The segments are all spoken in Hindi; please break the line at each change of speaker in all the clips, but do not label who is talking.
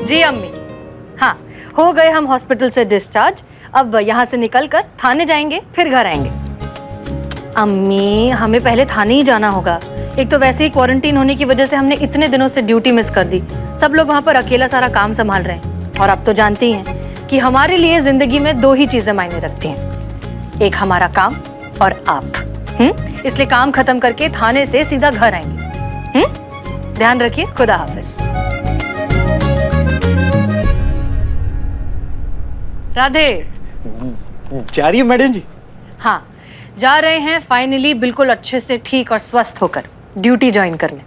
जी अम्मी, हाँ हो गए हम हॉस्पिटल से डिस्चार्ज। अब यहाँ से निकलकर थाने जाएंगे, फिर घर आएंगे। अम्मी, हमें पहले थाने ही जाना होगा। एक तो वैसे ही क्वारंटीन होने की वजह से हमने इतने दिनों से ड्यूटी मिस कर दी। सब लोग वहाँ पर अकेला सारा काम संभाल रहे हैं। और आप तो जानती हैं कि हमारे लिए जिंदगी में दो ही चीजें मायने रखती हैं, एक हमारा काम और आप। इसलिए काम खत्म करके थाने से सीधा घर आएंगे। ध्यान रखिए। खुदा हाफिज। राधे।
जा रही है मैडम जी?
हाँ, जा रहे हैं फाइनली, बिल्कुल अच्छे से ठीक और स्वस्थ होकर ड्यूटी ज्वाइन करने।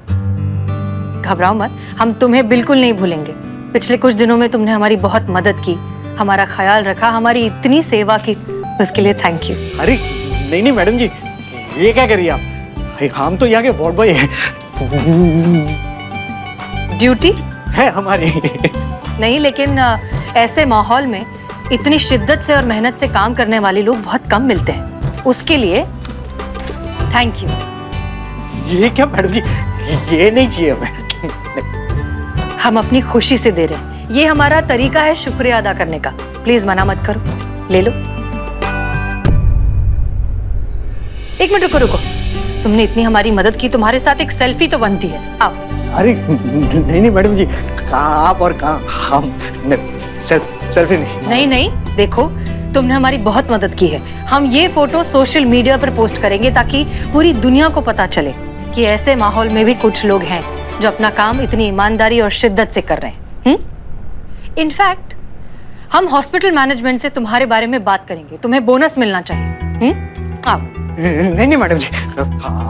घबराओ मत, हम तुम्हें बिल्कुल नहीं भूलेंगे। पिछले कुछ दिनों में तुमने हमारी बहुत मदद की, हमारा ख्याल रखा, हमारी इतनी सेवा की, उसके लिए थैंक यू।
अरे नहीं मैडम जी, ये क्या करिए आप? हम तो यहाँ के वार्ड बॉय हैं।
ड्यूटी
है हमारी।
नहीं, लेकिन ऐसे माहौल में इतनी शिद्दत से और मेहनत से काम करने वाले लोग बहुत कम मिलते हैं। उसके लिए थैंक यू।
ये क्या मैडम जी, ये नहीं चाहिए हमें।
हम अपनी खुशी से दे रहे हैं, ये हमारा तरीका है शुक्रिया अदा करने का। प्लीज मना मत करो, ले लो। एक मिनट रुको। तुमने इतनी हमारी मदद की, तुम्हारे साथ एक सेल्फी तो बनती है। आओ।
अरे नहीं मैडम जी, कहाँ आप और कहाँ हम। सेल्फी
नहीं, देखो तुमने हमारी बहुत मदद की है। हम ये फोटो सोशल मीडिया पर पोस्ट करेंगे ताकि पूरी दुनिया को पता चले कि ऐसे माहौल में भी कुछ लोग हैं जो अपना काम इतनी ईमानदारी और शिद्दत से कर रहे हैं। इनफैक्ट हम हॉस्पिटल मैनेजमेंट से तुम्हारे बारे में बात करेंगे, तुम्हें बोनस मिलना चाहिए। आओ।
नहीं मैडम जी,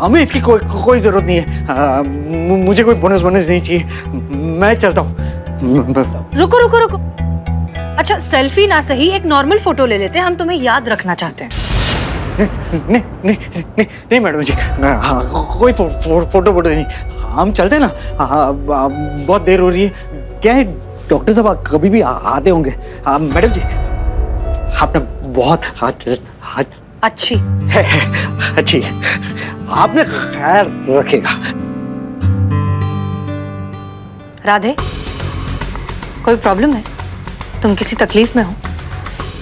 हमें इसकी कोई जरूरत नहीं है। मुझे कोई बोनस नहीं चाहिए, मैं चलता हूँ।
रुको। अच्छा, सेल्फी ना सही, एक नॉर्मल फोटो ले लेते हैं, हम तुम्हें याद रखना चाहते हैं।
नहीं मैडम जी, कोई फोटो नहीं। हम चलते हैं ना, बहुत देर हो रही है। क्या है, डॉक्टर साहब कभी भी आते होंगे। मैडम जी, आपने बहुत
अच्छी
है, आपने ख्याल रखेगा।
राधे, कोई प्रॉब्लम है? तुम किसी तकलीफ में हो?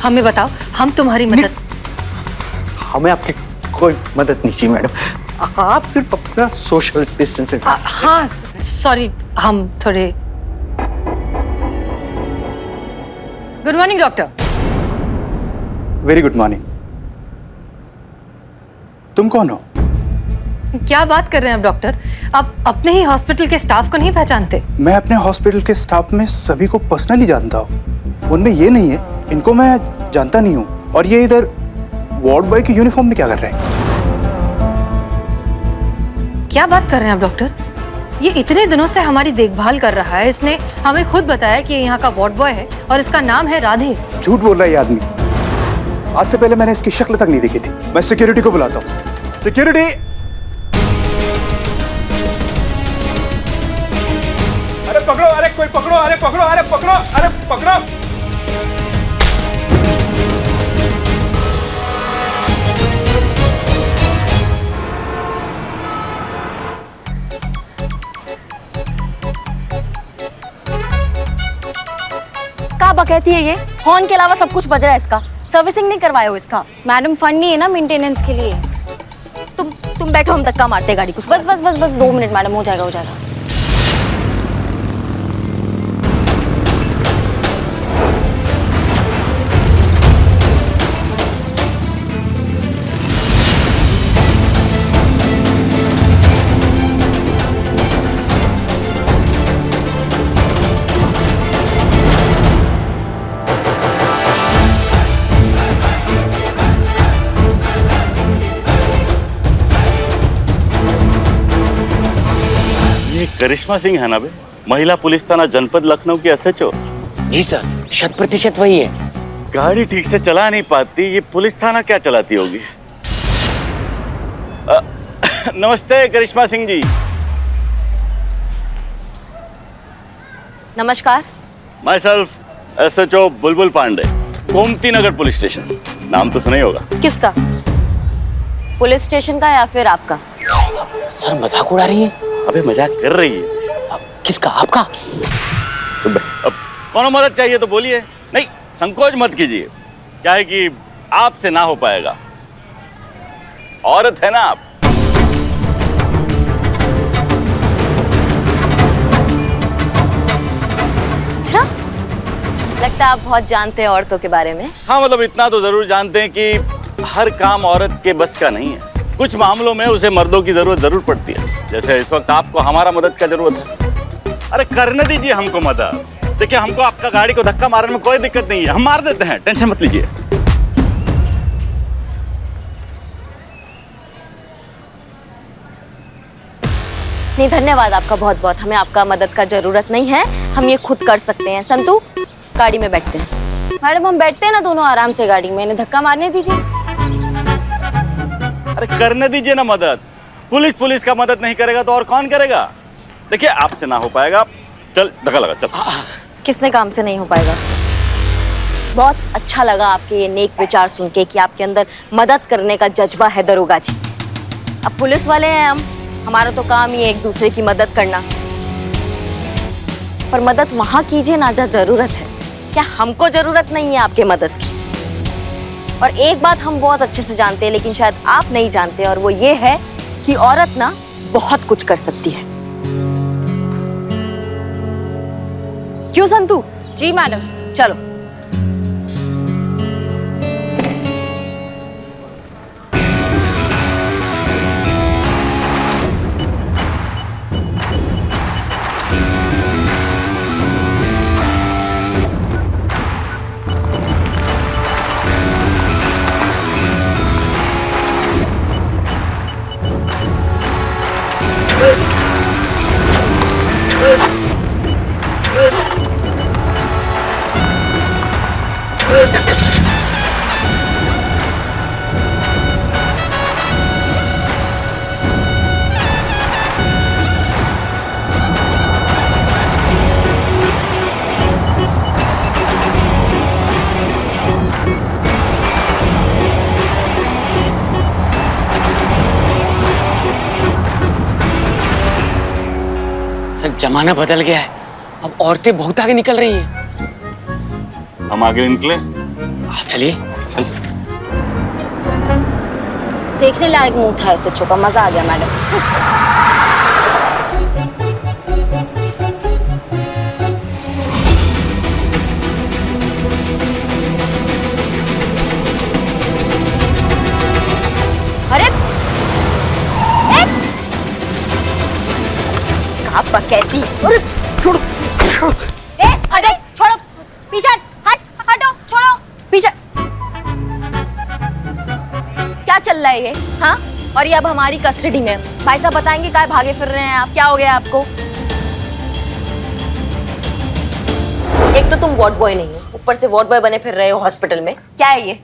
हमें बताओ, हम तुम्हारी मदद।
हमें आपकी कोई मदद नहीं चाहिए मैडम, आप सिर्फ अपना सोशल डिस्टेंसिंग।
हाँ सॉरी, हम थोड़े। Good morning doctor.
Very good morning. तुम कौन हो?
क्या बात कर रहे हैं आप डॉक्टर? आप अपने ही हॉस्पिटल के स्टाफ को नहीं पहचानते?
मैं अपने हॉस्पिटल के स्टाफ में सभी को पर्सनली जानता हूँ, उनमें ये नहीं है, इनको मैं जानता नहीं हूँ। और ये इधर वार्ड बॉय की यूनिफॉर्म में क्या कर रहे हैं?
क्या बात कर रहे हैं आप डॉक्टर? ये इतने दिनों से हमारी देखभाल कर रहा है, इसने हमें खुद बताया कि ये यहाँ का वार्ड बॉय है और इसका नाम है राधे।
झूठ बोल रहा है ये आदमी। आज से पहले मैंने इसकी शक्ल तक नहीं देखी थी। मैं सिक्योरिटी को बुलाता हूँ। सिक्योरिटी!
अरे पकड़ो, अरे कोई पकड़ो, अरे पकड़ो, अरे पकड़ो, अरे पकड़ो।
क्या बकैती है ये? हॉर्न के अलावा सब कुछ बज रहा है इसका। सर्विसिंग नहीं करवाए हो इसका?
मैडम फंड नहीं है ना मेंटेनेंस के लिए।
तुम बैठो, हम धक्का मारते गाड़ी को।
बस 2 मिनट मैडम, हो जाएगा।
करिश्मा सिंह है ना बे, महिला पुलिस थाना जनपद लखनऊ की एसएचओ।
जी सर, 100% वही है।
गाड़ी ठीक से चला नहीं पाती, ये पुलिस थाना क्या चलाती होगी? नमस्ते करिश्मा सिंह जी।
नमस्कार।
My self SHO Bulbul Pandey, Gomti Nagar police station. नाम तो सुना ही होगा।
किसका? पुलिस स्टेशन का या फिर आपका?
सर मजाक उड़ा रही है।
अबे मजाक कर रही है।
किसका? आपका?
तो अब कोनो मदद चाहिए तो बोलिए, नहीं संकोच मत कीजिए, क्या है कि आपसे ना हो पाएगा, औरत है ना आप।
अच्छा, लगता है आप बहुत जानते हैं औरतों के बारे में।
हाँ मतलब इतना तो जरूर जानते हैं कि हर काम औरत के बस का नहीं है, कुछ मामलों में उसे मर्दों की जरूरत जरूर पड़ती है। जैसे इस वक्त आपको हमारा मदद का जरूरत है। अरे करने दीजिए हमको मदद। देखिए हमको आपका गाड़ी को धक्का मारने में कोई दिक्कत नहीं है, हम मार देते हैं, टेंशन मत लीजिए।
नहीं धन्यवाद आपका बहुत बहुत, हमें आपका मदद का जरूरत नहीं है, हम ये खुद कर सकते हैं। संतू गाड़ी में बैठते हैं।
मैडम हम बैठते हैं ना दोनों आराम से गाड़ी में, इन्हें धक्का मारने दीजिए।
अरे करने दीजिए ना मदद, पुलिस का मदद नहीं करेगा तो और कौन करेगा। देखिए आपसे ना हो पाएगा, चल धक्का लगा चल।
किसने काम से नहीं हो पाएगा। बहुत अच्छा लगा आपके ये नेक विचार सुन के कि आपके अंदर मदद करने का जज्बा है दरोगा जी। अब पुलिस वाले हैं हम, हमारा तो काम ही है एक दूसरे की मदद करना, पर मदद वहां कीजिए ना जहाँ जरूरत है। क्या हमको जरूरत नहीं है आपके मदद की। और एक बात हम बहुत अच्छे से जानते हैं लेकिन शायद आप नहीं जानते, और वो ये है कि औरत ना बहुत कुछ कर सकती है। क्यों संतू?
जी मैडम।
चलो।
सर जमाना बदल गया है, अब औरतें बहुत आगे निकल रही हैं।
हम आगे निकले,
चलिए।
देखने लायक मुंह था SHO का, मजा आ गया मैडम।
अरे कहती। अरे छोड़ो।
अरे छोड़ो, पीछे हटो, छोड़ो
पीछे। क्या चल रहा है ये? हाँ, और ये अब हमारी कस्टडी में। भाई साहब बताएंगे क्या भागे फिर रहे हैं आप, क्या हो गया आपको? एक तो तुम वार्ड बॉय नहीं हो, ऊपर से वार्ड बॉय बने फिर रहे हो हॉस्पिटल में। क्या है ये?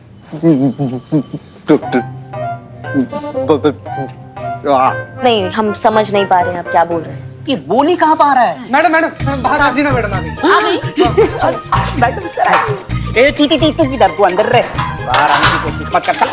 नहीं, हम समझ नहीं पा रहे हैं आप क्या बोल रहे हैं।
ये बोली कहाँ पा रहा है?
मैडम बाहर आ ना मैडम, आ गई।
Madam sir I. ए तू किधर, तू अंदर रह, बाहर आने की कोशिश मत कर। चल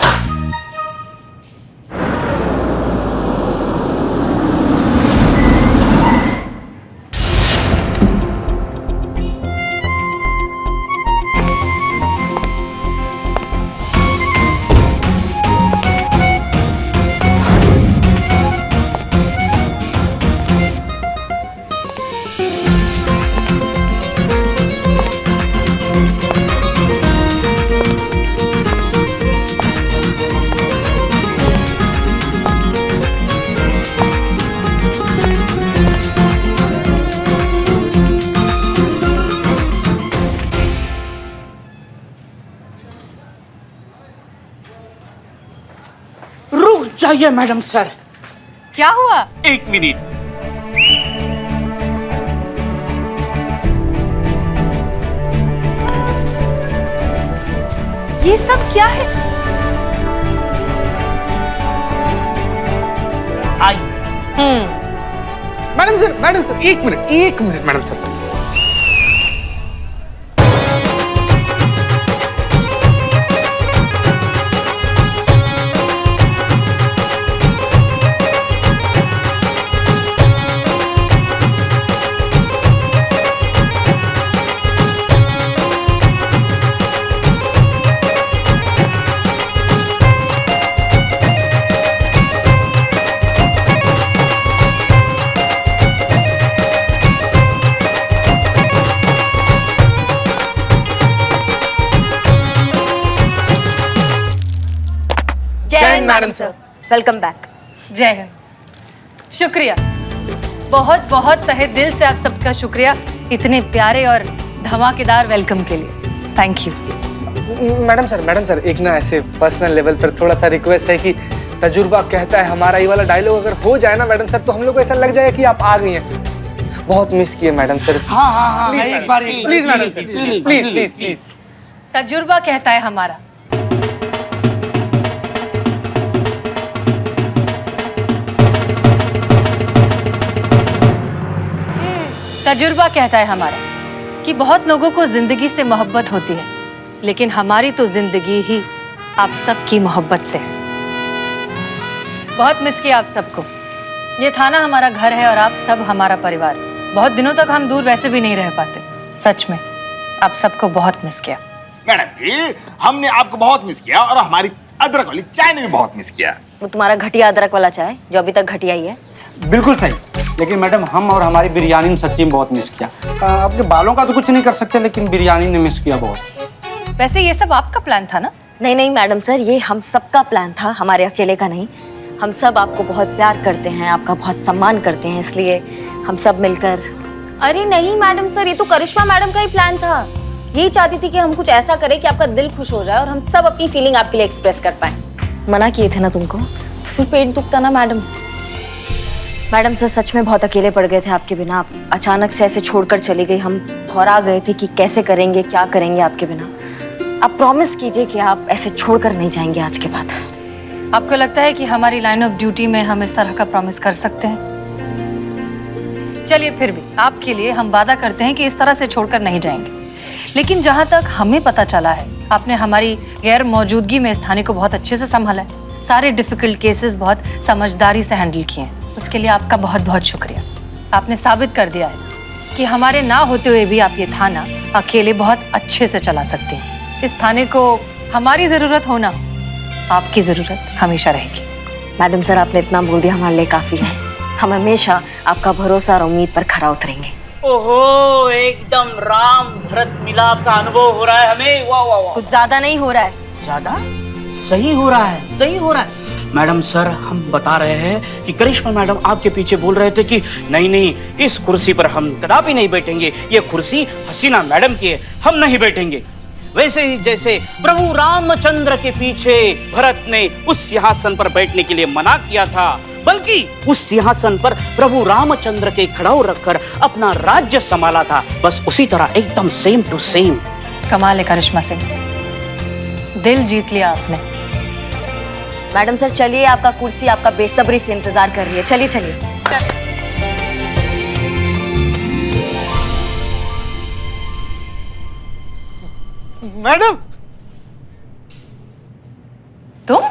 चाहिए मैडम सर।
क्या हुआ?
एक मिनट।
ये सब क्या है?
आई।
मैडम सर एक minute madam sir.
Madam sir. Welcome back.
जय हिंद। शुक्रिया, बहुत बहुत तहे दिल से आप सबका शुक्रिया इतने प्यारे और धमाकेदार वेलकम के लिए। Thank you.
मैडम सर एक ना ऐसे पर्सनल लेवल पर थोड़ा सा रिक्वेस्ट है कि तजुर्बा कहता है हमारा ये वाला डायलॉग अगर हो जाए ना मैडम सर, तो हम लोग को ऐसा लग जाएगा कि आप आ गई हैं। बहुत मिस किए मैडम सर।
हाँ एक बार
प्लीज मैडम सर, प्लीज।
तजुर्बा कहता है हमारा। तजुर्बा कहता है हमारा कि बहुत लोगों को जिंदगी से मोहब्बत होती है, लेकिन हमारी तो जिंदगी ही आप सबकी मोहब्बत से है। बहुत मिस किया आप सबको। ये थाना हमारा घर है और आप सब हमारा परिवार। बहुत दिनों तक हम दूर वैसे भी नहीं रह पाते। सच में आप सबको बहुत मिस किया।
मैडम जी, हमने आपको बहुत मिस किया और हमारी अदरक वाली चाय ने भी बहुत मिस किया।
वो तुम्हारा घटिया अदरक वाला चाय जो अभी तक घटिया ही है।
बिल्कुल सही, लेकिन मैडम हम और हमारी बिरयानी ने सच्ची में बहुत मिस किया। आपके बालों का तो कुछ नहीं कर सकते, लेकिन बिरयानी ने मिस किया बहुत।
वैसे ये सब आपका प्लान था ना?
नहीं मैडम सर, ये हम सबका प्लान था, हमारे अकेले का नहीं। हम सब आपको बहुत प्यार करते हैं, आपका बहुत सम्मान करते हैं, इसलिए हम सब मिलकर।
अरे नहीं मैडम सर, ये तो करिश्मा मैडम का ही प्लान था। यही चाहती थी कि हम कुछ ऐसा करें कि आपका दिल खुश हो जाए और हम सब अपनी फीलिंग आपके लिए एक्सप्रेस कर पाए।
मना किए थे ना तुमको?
तो फिर पेट दुखता ना मैडम।
मैडम सर सच में बहुत अकेले पड़ गए थे आपके बिना। आप अचानक से ऐसे छोड़कर चली गई, हम घबरा गए थे कि कैसे करेंगे, क्या करेंगे आपके बिना। आप प्रॉमिस कीजिए कि आप ऐसे छोड़कर नहीं जाएंगे आज के बाद।
आपको लगता है कि हमारी लाइन ऑफ ड्यूटी में हम इस तरह का प्रॉमिस कर सकते हैं? चलिए फिर भी आपके लिए हम वादा करते हैं कि इस तरह से छोड़कर नहीं जाएंगे। लेकिन जहां तक हमें पता चला है, आपने हमारी गैर मौजूदगी में इस थाने को बहुत अच्छे से संभाला है। सारे डिफिकल्ट केसेस बहुत समझदारी से हैंडल किए हैं। उसके लिए आपका बहुत बहुत शुक्रिया। आपने साबित कर दिया है कि हमारे ना होते हुए भी आप ये थाना अकेले बहुत अच्छे से चला सकते हैं। इस थाने को हमारी जरूरत हो ना, आपकी जरूरत हमेशा रहेगी।
मैडम सर आपने इतना बोल दिया हमारे लिए काफी है। हम हमेशा आपका भरोसा और उम्मीद पर खरा उतरेंगे।
ओहो, एकदम राम भरत मिलाप का अनुभव हो रहा है हमें। वाह वाह वाह।
कुछ ज्यादा नहीं हो रहा है?
ज्यादा सही हो रहा है, सही हो रहा है। मैडम सर हम बता रहे हैं कि करिश्मा मैडम आपके पीछे बोल रहे थे कि नहीं इस कुर्सी पर हम कदापि नहीं बैठेंगे, ये कुर्सी हसीना मैडम की है, हम नहीं बैठेंगे। वैसे ही जैसे प्रभु रामचंद्र के पीछे भरत ने उस सिंहासन पर बैठने के लिए मना किया था, बल्कि उस सिंहासन पर प्रभु रामचंद्र के खड़ाऊ रखकर अपना राज्य संभाला था। बस उसी तरह एकदम सेम टू सेम।
कमाल है करिश्मा सिंह, दिल जीत लिया आपने।
मैडम सर चलिए, आपका कुर्सी आपका बेसब्री से इंतजार कर रही है। चलिए।
मैडम
तुम?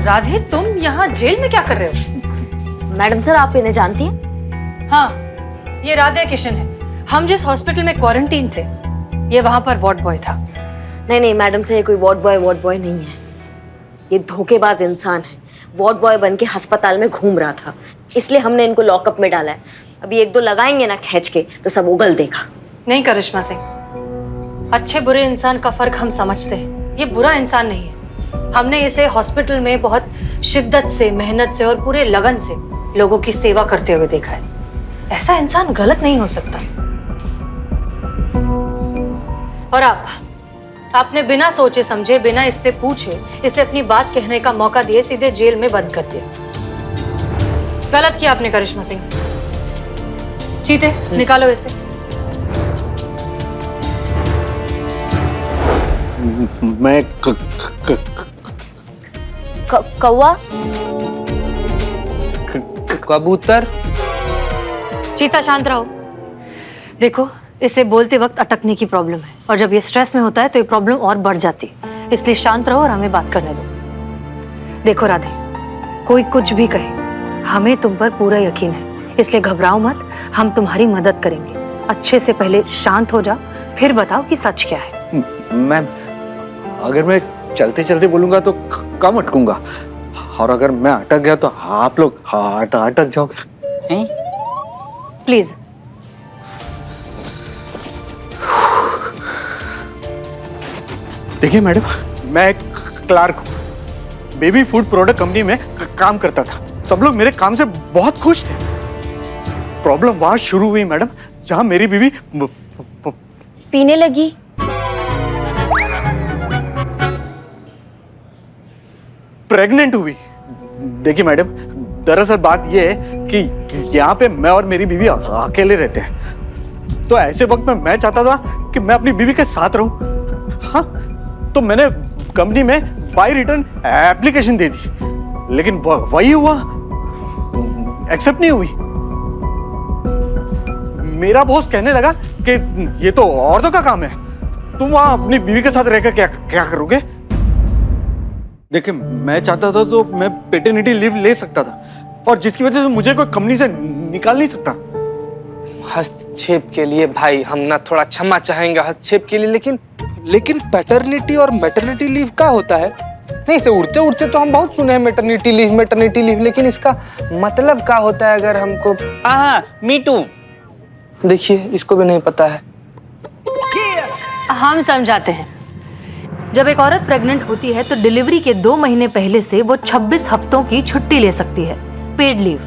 राधे तुम यहाँ जेल में क्या कर रहे हो?
मैडम सर आप इन्हें जानती हैं?
हाँ, ये राधे किशन है। हम जिस हॉस्पिटल में क्वारंटीन थे, ये वहां पर वार्ड बॉय था।
नहीं मैडम सर, ये कोई वार्ड बॉय नहीं है। ये धोखेबाज इंसान है। वार्ड बॉय बन के अस्पताल में घूम रहा था, इसलिए हमने इनको लॉकअप में डाला है। अभी एक दो लगाएंगे ना खींच के तो सब उगल देगा।
नहीं करिश्मा सिंह, अच्छे बुरे इंसान का फर्क हम समझते हैं। ये बुरा इंसान नहीं है। हमने इसे हॉस्पिटल में बहुत शिद्दत से, मेहनत से और पूरे लगन से लोगों की सेवा करते हुए देखा है। ऐसा इंसान गलत नहीं हो सकता। और आपने बिना सोचे समझे, बिना इससे पूछे, इसे अपनी बात कहने का मौका दिए सीधे जेल में बंद कर दिया। गलत किया आपने करिश्मा सिंह। चीते निकालो इसे।
मैं
कौवा?
कबूतर?
चीता शांत रहो। देखो, इसे बोलते वक्त अटकने की प्रॉब्लम है, और जब ये स्ट्रेस में होता है तो ये प्रॉब्लम और बढ़ जाती है। इसलिए शांत रहो और हमें बात करने दो। देखो राधे, कोई कुछ भी कहे, हमें तुम पर पूरा यकीन है, इसलिए घबराओ मत। हम तुम्हारी मदद करेंगे। अच्छे से पहले शांत हो जाओ, फिर बताओ कि सच क्या है।
मैम, अगर मैं चलते चलते बोलूंगा तो कम अटकूंगा, और अगर मैं अटक गया तो आप लोग अटक जाओगे।
प्लीज।
देखिए मैडम, मैं एक क्लार्क हूँ, बेबी फूड प्रोडक्ट कंपनी में काम करता था। सब लोग मेरे काम से बहुत खुश थे। प्रॉब्लम वहां शुरू हुई मैडम, जहां मेरी बीवी
पीने लगी।
प्रेग्नेंट हुई। देखिए मैडम, दरअसल बात यह है कि यहाँ पे मैं और मेरी बीवी अकेले रहते हैं, तो ऐसे वक्त में मैं चाहता था कि मैं अपनी बीवी के साथ रहूं। हाँ, तो मैंने कंपनी में बाय रिटर्न एप्लीकेशन दे दी, लेकिन वही हुआ, एक्सेप्ट नहीं हुई। मेरा बॉस कहने लगा कि ये तो औरतों का काम है, तुम वहां अपनी बीवी के साथ रहकर क्या करोगे। देखिए, मैं चाहता था तो मैं पेटर्निटी लीव ले सकता था, और जिसकी वजह से मुझे कोई कंपनी से निकाल नहीं सकता।
हस्तक्षेप के लिए भाई हम ना थोड़ा क्षमा चाहेंगे हस्तक्षेप के लिए, लेकिन पैटर्निटी और मैटरनिटी लीव क्या होता है? नहीं, इसे उड़ते उड़ते तो हम बहुत सुने हैं मैटरनिटी लीव, लेकिन इसका मतलब क्या होता है अगर हमको?
हाँ, मी टू।
देखिए, इसको भी नहीं पता है।
हम समझाते हैं। जब एक औरत प्रेग्नेंट होती है तो डिलीवरी के 2 महीने पहले से वो 26 हफ्तों की छुट्टी ले सकती है, पेड लीव,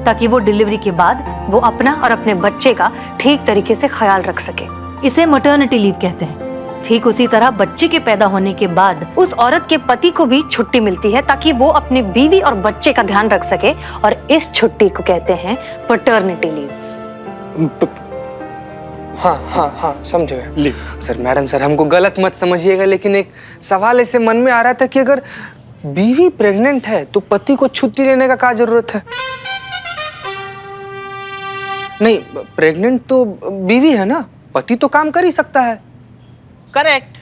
ताकि वो डिलीवरी के बाद वो अपना और अपने बच्चे का ठीक तरीके से ख्याल रख सके। इसे मैटरनिटी लीव कहते हैं। ठीक उसी तरह बच्चे के पैदा होने के बाद उस औरत के पति को भी छुट्टी मिलती है, ताकि वो अपने बीवी और बच्चे का ध्यान रख सके, और इस छुट्टी को कहते हैं पैटर्निटी लीव।
हाँ, समझ गए सर। मैडम सर, हमको गलत मत समझिएगा, लेकिन एक सवाल ऐसे मन में आ रहा था कि अगर बीवी प्रेग्नेंट है तो पति को छुट्टी लेने का क्या जरूरत है? नहीं, प्रेग्नेंट तो बीवी है ना, पति तो काम कर ही सकता है।
करेक्ट।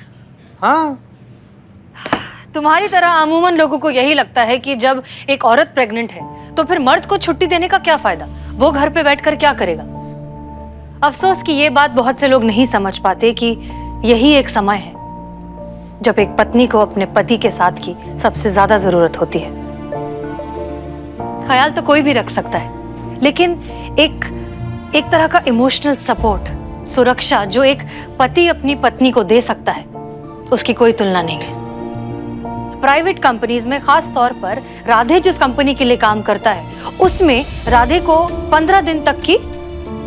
हाँ,
तुम्हारी तरह अमूमन लोगों को यही लगता है कि जब एक औरत प्रेग्नेंट है तो फिर मर्द को छुट्टी देने का क्या फायदा, वो घर पे बैठकर क्या करेगा। अफसोस कि ये बात बहुत से लोग नहीं समझ पाते कि यही एक समय है जब एक पत्नी को अपने पति के साथ की सबसे ज्यादा जरूरत होती है। ख्याल तो कोई भी रख सकता है, लेकिन एक तरह का इमोशनल सपोर्ट, सुरक्षा जो एक पति अपनी पत्नी को दे सकता है, उसकी कोई तुलना नहीं है। प्राइवेट कंपनीज में खास तौर पर राधे जिस कंपनी के लिए काम करता है, उसमें राधे को 15 दिन तक की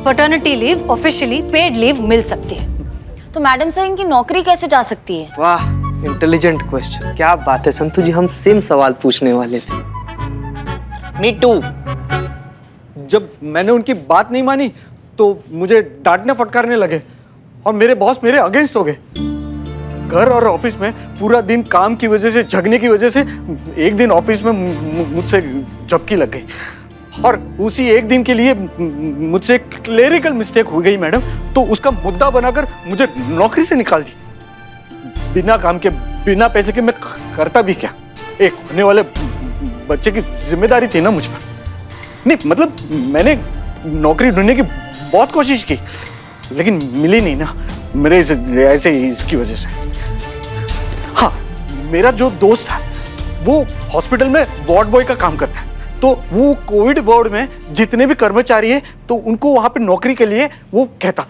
paternity leave, officially paid leave मिल सकती है।
तो मैडम सर, इनकी नौकरी कैसे जा सकती है?
वाह, इंटेलिजेंट क्वेश्चन। क्या बात है संतु जी, हम सेम सवाल पूछने वाले थे।
Me too.
जब मैंने उनकी बात नहीं मानी तो मुझे डांटने फटकारने लगे, और मेरे बॉस मेरे अगेंस्ट हो गए। घर और ऑफिस में पूरा दिन काम की वजह से, झगड़ने की वजह से एक दिन ऑफिस में मुझसे झपकी लग गई, और उसी एक दिन के लिए मुझसे क्लेरिकल मिस्टेक हो गई मैडम, तो उसका मुद्दा बनाकर मुझे नौकरी से निकाल दी। बिना काम के, बिना पैसे के मैं करता भी क्या? एक होने वाले बच्चे की जिम्मेदारी थी ना मुझ पर। नहीं मतलब मैंने नौकरी ढूंढने की बहुत कोशिश की, लेकिन मिली नहीं ना, मेरे ऐसे इसकी वजह से। हाँ, मेरा जो दोस्त है वो हॉस्पिटल में वार्ड बॉय का काम करता है, तो वो कोविड वार्ड में जितने भी कर्मचारी है तो उनको वहां पे नौकरी के लिए वो कहता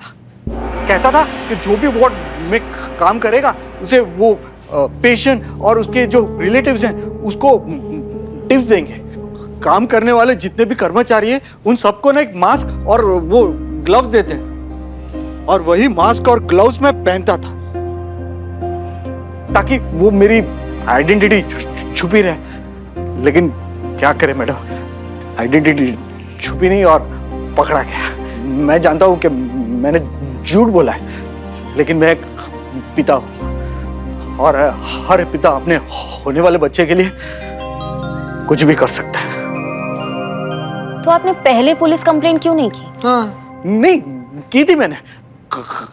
था कि जो भी वार्ड में काम करेगा उसे वो पेशेंट और उसके जो रिलेटिव्स हैं उसको टिप्स देंगे। काम करने वाले जितने भी कर्मचारी हैं उन सबको ना एक मास्क और वो ग्लव्स देते हैं, और वही मास्क और ग्लव्स मैं पहनता था ताकि वो मेरी आइडेंटिटी छुपी रहे। लेकिन क्या करें मैडम, आइडेंटिटी छुपी नहीं और पकड़ा गया। मैं जानता हूं कि मैंने झूठ बोला है, लेकिन मैं एक पिता हूं, और हर पिता अपने होने वाले बच्चे के लिए कुछ भी कर सकता है।
तो आपने पहले पुलिस कंप्लेंट क्यों नहीं की?
हाँ,
नहीं की थी मैंने,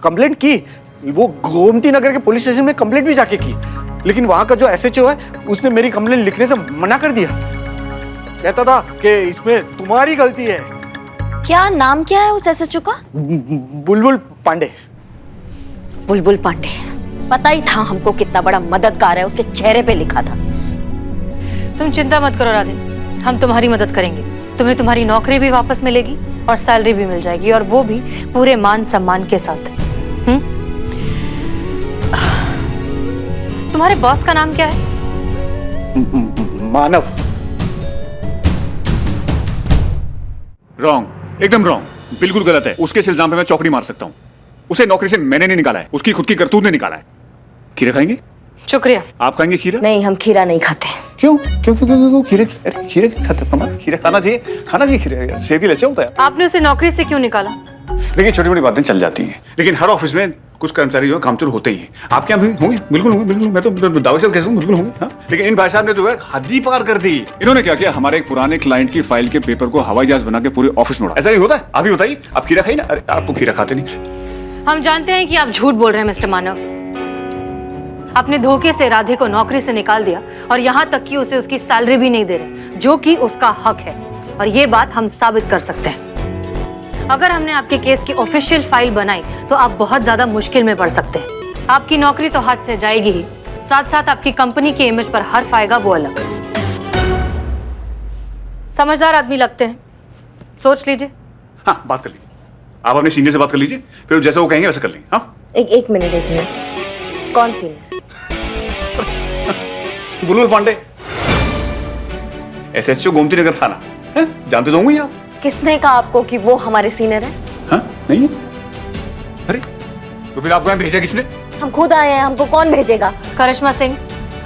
कंप्लेंट की, वो गोमती नगर के पुलिस स्टेशन में कंप्लेंट भी जाके की, लेकिन वहां का जो एसएचओ है उसने मेरी कंप्लेंट लिखने से मना कर दिया। कहता था कि इसमें तुम्हारी गलती है।
क्या नाम क्या है उस एसएचओ का?
बुलबुल पांडे।
बुलबुल पांडे, पता ही था हमको कितना बड़ा मददगार है, उसके चेहरे पे लिखा था।
तुम चिंता मत करो राधे, हम तुम्हारी मदद करेंगे। तुम्हें तुम्हारी नौकरी भी वापस मिलेगी और सैलरी भी मिल जाएगी, और वो भी पूरे मान सम्मान के साथ। तुम्हारे बॉस का नाम क्या है?
मानव।
रॉन्ग, एकदम रॉन्ग, बिल्कुल गलत है। उसके इस इल्जाम पे मैं चौकड़ी मार सकता हूँ। उसे नौकरी से मैंने नहीं निकाला है, उसकी खुद की करतूत ने निकाला है। खीरा खाएंगे?
शुक्रिया।
आप खाएंगे खीरा?
नहीं, हम खीरा नहीं खाते।
क्यों क्यों क्यों क्यों, क्यों? खीरे खीरे खाते कमाल, खीरा खाना चाहिए खीरे, सेहत ही अच्छा होता है।
आपने उसे नौकरी से क्यों निकाला?
देखिए छोटी बड़ी बातें चल जाती हैं, लेकिन हर ऑफिस में कुछ कर्मचारी जो है कामचोर होते ही हैं। आपके यहाँ भी होंगे? बिल्कुल होंगे, बिल्कुल। मैं तो दावे से कहता हूँ बिल्कुल होंगे। हाँ, लेकिन इन भाई साहब ने जो है हद ही पार कर दी। इन्होंने क्या किया, हमारे एक पुराने क्लाइंट की फाइल के पेपर को हवाई जहाज बना के पूरे ऑफिस में उड़ा। ऐसा नहीं होता है? आप ही बताइए, आप खीरा खाइए ना। अरे आप तो खीरा खाते नहीं।
हम जानते हैं कि आप झूठ बोल रहे हैं मिस्टर मानव। आपने धोखे से राधे को नौकरी से निकाल दिया और यहाँ तक कि उसे उसकी सैलरी भी नहीं दे रहे, जो कि उसका हक है। और ये बात हम साबित कर सकते हैं। अगर हमने आपके केस की ऑफिशियल फाइल बनाई तो आप बहुत ज्यादा मुश्किल में पड़ सकते हैं। आपकी नौकरी तो हाथ से जाएगी ही, साथ साथ आपकी कंपनी के इमेज पर हर्फ आएगा, वो अलग। समझदार आदमी लगते हैं, सोच लीजिए।
हाँ, बात कर लीजिए। आप अपने सीनियर से बात कर लीजिए, फिर जैसा वो कहेंगे वैसा कर लेंगे। हाँ,
एक मिनट। कौन सीनियर?
बुलबुल पांडे, SHO गोमती नगर थाना है, जानते तो होंगे आप।
किसने कहा आपको कि वो हमारे सीनियर है?
हाँ, नहीं है। अरे तो फिर आपको यहाँ भेजा किसने?
हम खुद आए हैं, हमको कौन भेजेगा?
करिश्मा सिंह,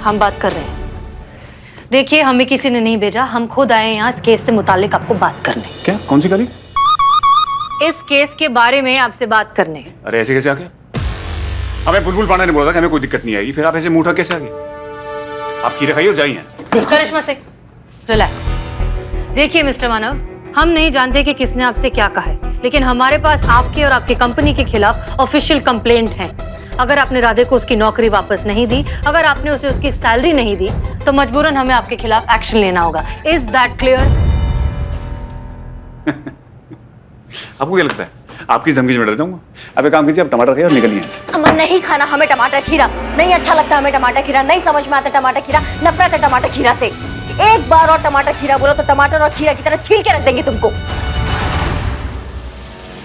हम बात कर रहे हैं। देखिए, हमें किसी ने नहीं भेजा, हम खुद आए हैं यहाँ इस केस से मुतालिक आपको बात करने।
क्या? कौन सी गाड़ी?
इस केस के बारे में आपसे बात करने।
अरे ऐसे कैसे आ गया? हमें बुलबुल पांडे ने बोला था कि हमें कोई दिक्कत नहीं आएगी, फिर आप ऐसे मुंह उठा कैसे आ गए? आप खीरे खाइए और जाइए।
करिश्मा सिंह, रिलैक्स। देखिए मिस्टर मानव, हम नहीं जानते कि किसने आपसे क्या कहा है, लेकिन हमारे पास आपके और आपकी कंपनी के खिलाफ ऑफिशियल कंप्लेंट है। अगर आपने राधे को उसकी नौकरी वापस नहीं दी, अगर आपने उसे उसकी सैलरी नहीं दी, तो मजबूरन हमें आपके खिलाफ एक्शन लेना होगा। Is that clear?
आपको क्या लगता है आपकी धमकी में डर जाऊंगा? अब एक काम कीजिए, आप टमाटर खाइए और निकलिए यहाँ से।
हमें नहीं खाना, हमें टमाटर खीरा नहीं अच्छा लगता। हमें टमाटर खीरा नहीं समझ में आता। टमाटर खीरा नफरत है टमाटर खीरा से। एक बार और टमाटर खीरा बोलो तो टमाटर और खीरा की तरह छील के रख देंगे तुमको।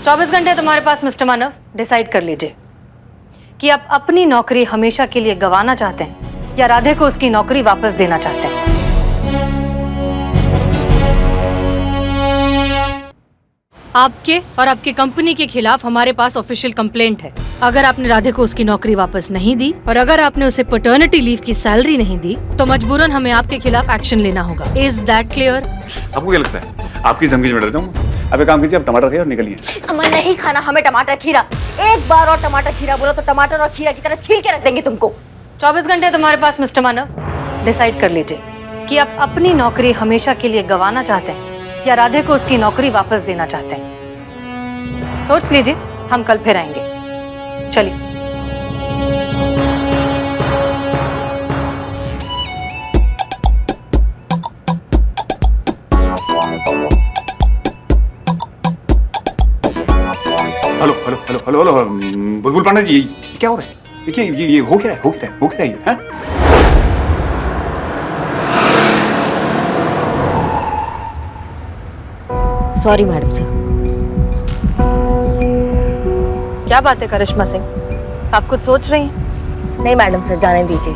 24 घंटे तुम्हारे पास मिस्टर मानव, डिसाइड कर लीजिए कि आप अपनी नौकरी हमेशा के लिए गंवाना चाहते हैं या राधे को उसकी नौकरी वापस देना चाहते हैं। आपके और आपकी कंपनी के खिलाफ हमारे पास ऑफिशियल कंप्लेंट है। अगर आपने राधे को उसकी नौकरी वापस नहीं दी और अगर आपने उसे पैटर्निटी लीव की सैलरी नहीं दी, तो मजबूरन हमें आपके खिलाफ एक्शन लेना होगा। Is that clear?
आपको क्या लगता है आपकी धमकी में डर जाऊंगा? अब एक काम कीजिए, आप टमाटर खाइए और निकलिए।
हमें नहीं खाना, हमें टमाटर खीरा। एक बार और टमाटर खीरा बोलो तो टमाटर और खीरा की तरह छील के रख देंगे तुमको।
24 घंटे तुम्हारे पास मिस्टर मानव, डिसाइड कर लीजिए कि आप अपनी नौकरी हमेशा के लिए गंवाना चाहते हैं या राधे को उसकी नौकरी वापस देना चाहते हैं। सोच लीजिए, हम कल फिर आएंगे। चलिए।
Hello hello hello hello hello, बुलबुल पांडे जी, क्या हो रहा है? देखिए ये हो क्या रहा है हाँ?
Sorry madam sir.
क्या बात है करिश्मा सिंह, आप कुछ सोच रही हैं?
नहीं मैडम सर, जाने दीजिए।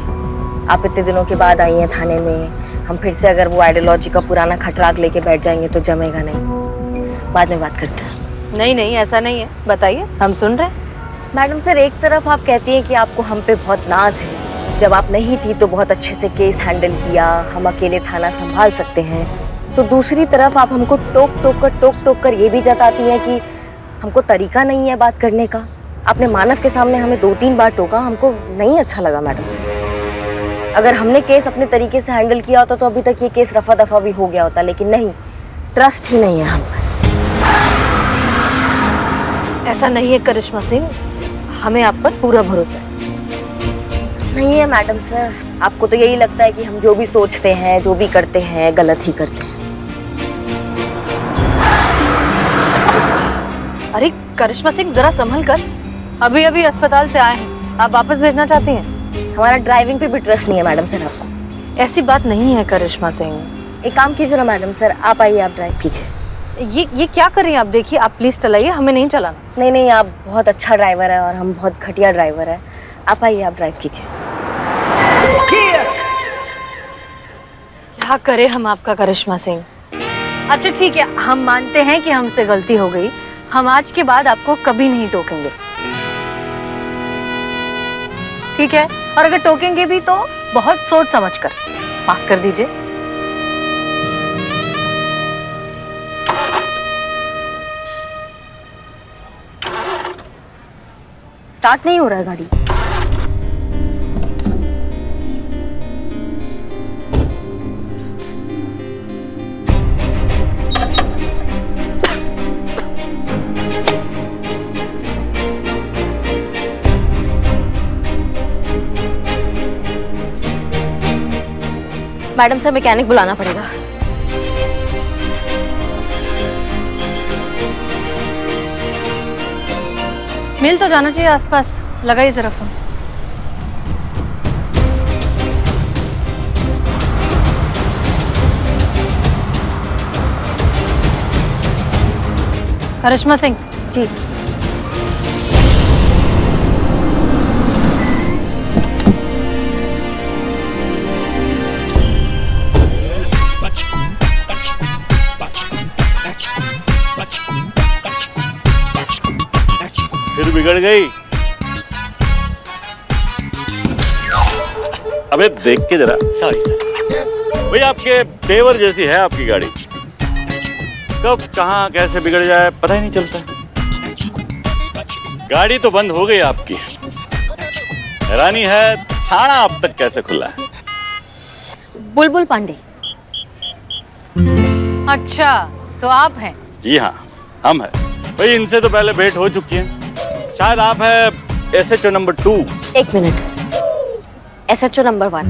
आप इतने दिनों के बाद आई हैं थाने में, हम फिर से अगर वो आइडियोलॉजी का पुराना खटराग लेके बैठ जाएंगे तो जमेगा नहीं। बाद में बात करते हैं।
नहीं नहीं, ऐसा नहीं है, बताइए, हम सुन रहे हैं।
मैडम सर, एक तरफ आप कहती हैं कि आपको हम पे बहुत नाज है, जब आप नहीं थी तो बहुत अच्छे से केस हैंडल किया, हम अकेले थाना संभाल सकते हैं, तो दूसरी तरफ आप हमको टोक कर ये भी जताती हैं कि हमको तरीका नहीं है बात करने का। आपने मानव के सामने हमें 2-3 बार टोका, हमको नहीं अच्छा लगा मैडम सर। अगर हमने केस अपने तरीके से हैंडल किया होता तो अभी तक ये केस रफा दफा भी हो गया होता, लेकिन नहीं, ट्रस्ट ही नहीं है हम पर।
ऐसा नहीं है करिश्मा सिंह, हमें आप पर पूरा भरोसा है।
नहीं है मैडम सर, आपको तो यही लगता है कि हम जो भी सोचते हैं, जो भी करते हैं, गलत ही करते हैं।
अरे करिश्मा सिंह, जरा संभल कर, अभी अभी अस्पताल से आए हैं, आप वापस भेजना चाहती हैं?
हमारा ड्राइविंग पे भी ट्रस्ट नहीं है मैडम सर आपको।
ऐसी बात नहीं है करिश्मा सिंह।
एक काम कीजिए ना मैडम सर, आप आइए, आप ड्राइव कीजिए।
ये क्या कर रही हैं आप? देखिए, आप प्लीज चलाइए, हमें नहीं चलाना।
नहीं, आप बहुत अच्छा ड्राइवर है और हम बहुत घटिया ड्राइवर है। आप आइए, आप ड्राइव कीजिए।
क्या करें हम आपका करिश्मा सिंह। अच्छा ठीक है, हम मानते हैं कि हमसे गलती हो गई। हम आज के बाद आपको कभी नहीं टोकेंगे, ठीक है? और अगर टोकेंगे भी तो बहुत सोच समझ कर। माफ कर दीजिए।
स्टार्ट नहीं हो रहा है गाड़ी। मैडम सर, मैकेनिक बुलाना पड़ेगा।
मिल तो जाना चाहिए आसपास, लगाइए जरा फोन। करिश्मा सिंह
जी।
फिर बिगड़ गई। अबे देख के जरा।
Sorry sir.
भाई आपके तेवर जैसी है आपकी गाड़ी, कब कहाँ कैसे बिगड़ जाए पता ही नहीं चलता। गाड़ी तो बंद हो गई आपकी, हैरानी है थाना अब तक कैसे खुला है।
बुलबुल पांडे।
अच्छा, तो आप हैं?
जी हाँ, हम हैं। भाई इनसे तो पहले भेंट हो चुकी है। शायद आप है SHO नंबर 2।
एक मिनट, SHO नंबर 1।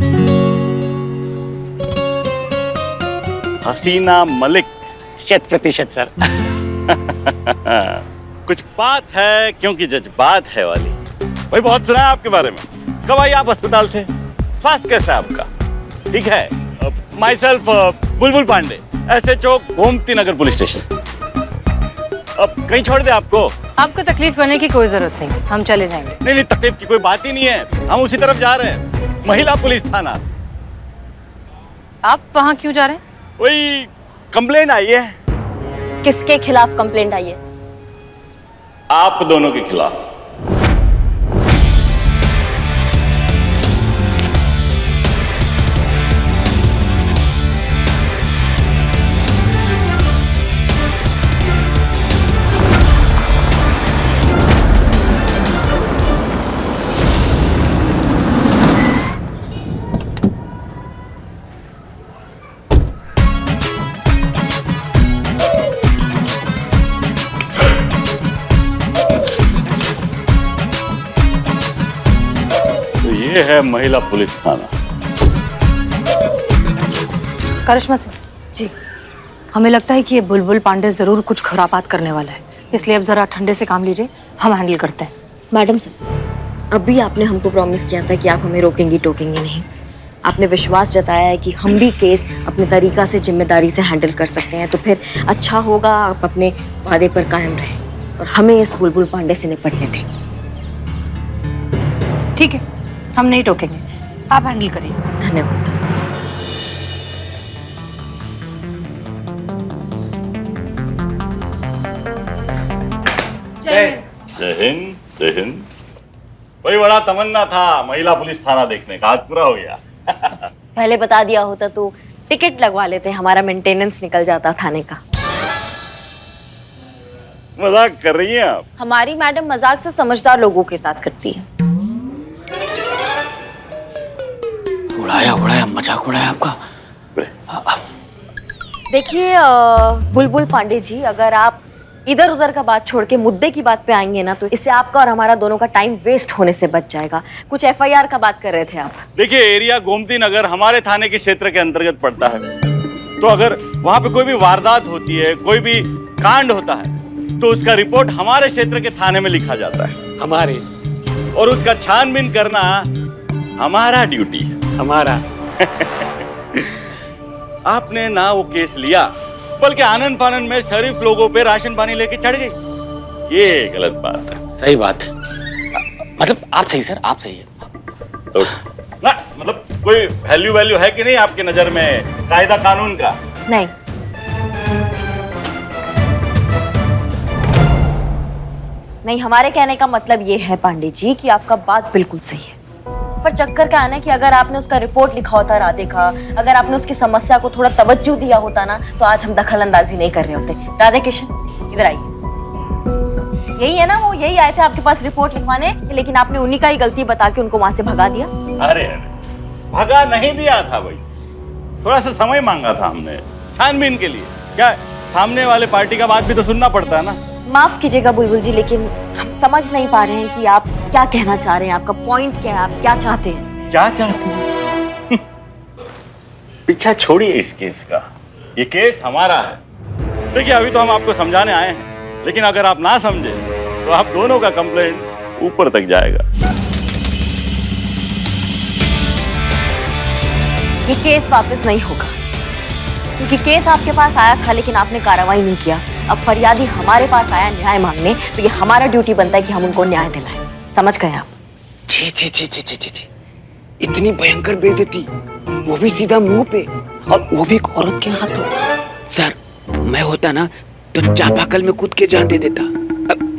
हसीना मलिक।
100% सर।
कुछ बात है क्योंकि जज्बात है वाली। भाई बहुत सुना है आपके बारे में। कब आई आप अस्पताल से? स्वास्थ्य कैसा है आपका? ठीक है। My self Bulbul Pandey, SHO Gomti Nagar police station. अब कहीं छोड़ दे आपको?
आपको तकलीफ करने की कोई जरूरत नहीं, हम चले जाएंगे।
नहीं नहीं, तकलीफ की कोई बात ही नहीं है, हम उसी तरफ जा रहे हैं, महिला पुलिस थाना।
आप वहाँ क्यों जा रहे हैं?
वही कंप्लेंट आई है।
किसके खिलाफ कंप्लेंट आई है?
आप दोनों के खिलाफ। ये है महिला पुलिस थाना।
करिश्मा सिंह जी, हमें लगता है कि ये बुलबुल पांडे जरूर कुछ खुरापात करने वाला है, इसलिए अब जरा ठंडे से काम लीजिए, हम हैंडल करते हैं।
मैडम सर, अभी आपने हमको प्रॉमिस किया था कि आप हमें रोकेंगी टोकेंगी नहीं। आपने विश्वास जताया है कि हम भी केस अपने तरीका से जिम्मेदारी से हैंडल कर सकते हैं, तो फिर अच्छा होगा आप अपने वादे पर कायम रहें और हमें इस बुलबुल पांडे से निपटने दें।
ठीक है, हम नहीं टोकेंगे, आप हैंडल करिए।
धन्यवाद।
जय हिंद, जय हिंद। वही बड़ा तमन्ना था महिला पुलिस थाना देखने का, आज पूरा हो गया।
पहले बता दिया होता तो टिकट लगवा लेते, हमारा मेंटेनेंस निकल जाता थाने का।
मजाक कर रही हैं आप?
हमारी मैडम मजाक से समझदार लोगों के साथ करती है।
उड़ाया मजाक उड़ाया आपका।
देखिए बुलबुल पांडे जी, अगर आप इधर उधर का बात छोड़ के मुद्दे की बात पे आएंगे ना, तो इससे आपका और हमारा दोनों का टाइम वेस्ट होने से बच जाएगा। कुछ FIR का बात कर रहे थे आप।
देखिए एरिया गोमती नगर हमारे थाने के क्षेत्र के अंतर्गत पड़ता है, तो अगर वहां पे कोई भी वारदात होती है, कोई भी कांड होता है, तो उसका रिपोर्ट हमारे क्षेत्र के थाने में लिखा जाता है।
हमारे,
और उसका छानबीन करना हमारा ड्यूटी है।
हमारा।
आपने ना वो केस लिया, बल्कि आनन फानन में शरीफ लोगों पे राशन पानी लेके चढ़ गई। ये गलत बात है।
सही बात। मतलब आप सही सर, आप सही है।
तो ना मतलब कोई वैल्यू है कि नहीं आपकी नजर में कायदा कानून का?
नहीं। नहीं, हमारे कहने का मतलब ये है पांडे जी कि आपका बात बिल्कुल सही है, पर चक्कर क्या है ना कि अगर आपने उसका रिपोर्ट लिखा होता राधे का, अगर आपने उसकी समस्या को थोड़ा तवज्जो दिया होता ना, तो आज हम दखल अंदाजी नहीं कर रहे होते। राधे किशन, इधर आइए। यही है ना, वो यही आए थे आपके पास रिपोर्ट लिखवाने, लेकिन आपने उन्हीं का ही गलती बता के उनको वहां से भगा दिया।
अरे भगा नहीं दिया था भाई, थोड़ा सा समय मांगा था हमने छानबीन के लिए। क्या सामने वाले पार्टी का बात भी तो सुनना पड़ता है ना।
माफ कीजिएगा बुलबुल जी, लेकिन हम समझ नहीं पा रहे हैं कि आप क्या कहना चाह रहे हैं, आपका पॉइंट क्या है, आप क्या चाहते हैं?
क्या चाहते हैं? पीछा छोड़िए इस केस का, ये केस हमारा है। देखिए अभी तो हम आपको समझाने आए हैं, लेकिन अगर आप ना समझे तो आप दोनों का कंप्लेंट ऊपर तक जाएगा।
ये केस वापस नहीं होगा, क्योंकि केस आपके पास आया था लेकिन आपने कार्रवाई नहीं किया। अब फरियादी हमारे पास आया न्याय मांगने, तो ये हमारा ड्यूटी बनता है कि हम उनको न्याय दिलाएं। समझ गए आप?
छी छी छी छी छी छी छी, इतनी भयंकर बेइज्जती, वो भी सीधा मुंह पे, और वो भी एक औरत के हाथों। सर, मैं होता ना तो चापाकल में कूद के जान दे देता।